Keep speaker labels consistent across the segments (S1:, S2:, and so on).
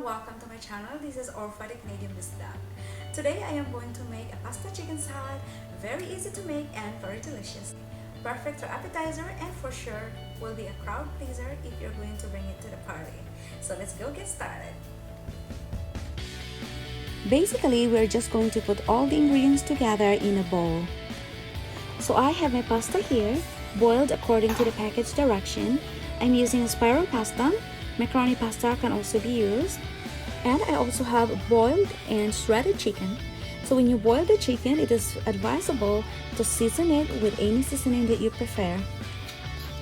S1: welcome to my channel. This is Orfa the Canadian Bisdak. Today I am going to make a pasta chicken salad. Very easy to make and very delicious. Perfect for appetizer and for sure will be a crowd pleaser if you're going to bring it to the party. So let's go get started.
S2: Basically, we're just going to put all the ingredients together in a bowl. So I have my pasta here, boiled according to the package direction. I'm using a spiral pasta. Macaroni pasta can also be used. And I also have boiled and shredded chicken. So when you boil the chicken, it is advisable to season it with any seasoning that you prefer.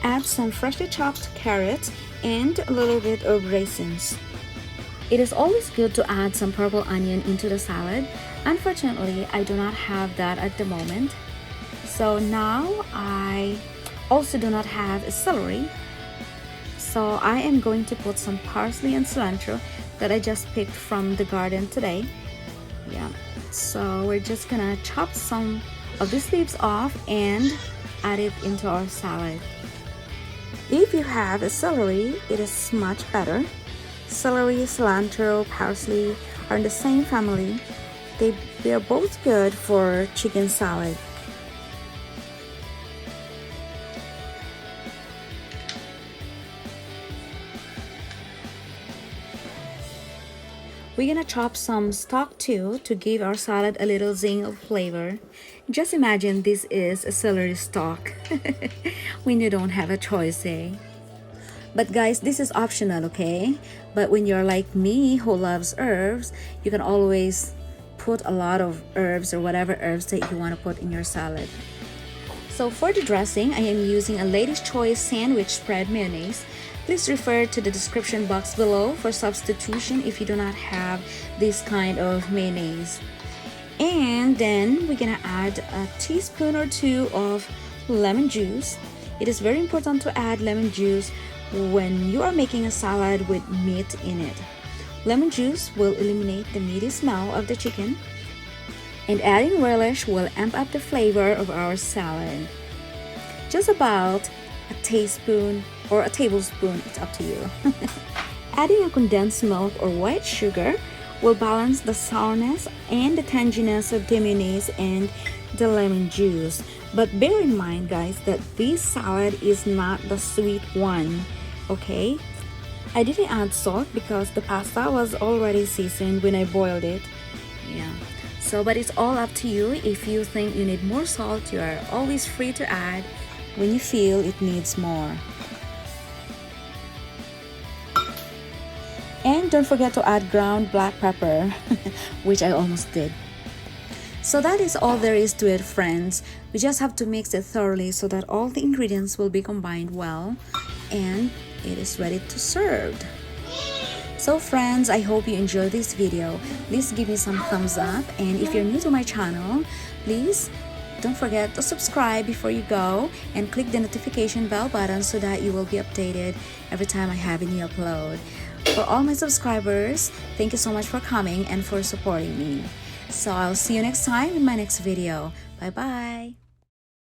S2: Add some freshly chopped carrots and a little bit of raisins. It is always good to add some purple onion into the salad. Unfortunately, I do not have that at the moment. So now I also do not have a celery. So I am going to put some parsley and cilantro that I just picked from the garden today. Yeah, so we're just gonna chop some of these leaves off and add it into our salad. If you have a celery, it is much better. Celery, cilantro, parsley are in the same family. They are both good for chicken salad. We're gonna chop some stock too to give our salad a little zing of flavor. Just imagine this is a celery stalk when you don't have a choice, eh? But guys, this is optional, okay? But when you're like me who loves herbs, you can always put a lot of herbs or whatever herbs that you want to put in your salad. So for the dressing, I am using a Lady's Choice sandwich spread mayonnaise. Please refer to the description box below for substitution if you do not have this kind of mayonnaise. And then we're gonna add a teaspoon or two of lemon juice. It is very important to add lemon juice when you are making a salad with meat in it. Lemon juice will eliminate the meaty smell of the chicken, and adding relish will amp up the flavor of our salad. Just about a teaspoon or a tablespoon, it's up to you. Adding a condensed milk or white sugar will balance the sourness and the tanginess of the mayonnaise and the lemon juice. But bear in mind, guys, that this salad is not the sweet one, okay? I didn't add salt because the pasta was already seasoned when I boiled it. Yeah. So, but it's all up to you. If you think you need more salt, you are always free to add when you feel it needs more. And don't forget to add ground black pepper, which I almost did. So that is all there is to it, friends. We just have to mix it thoroughly so that all the ingredients will be combined well and it is ready to serve. So friends, I hope you enjoyed this video. Please give me some thumbs up, and if you're new to my channel, please don't forget to subscribe before you go and click the notification bell button so that you will be updated every time I have a new upload. For all my subscribers, thank you so much for coming and for supporting me. So I'll see you next time in my next video. Bye bye.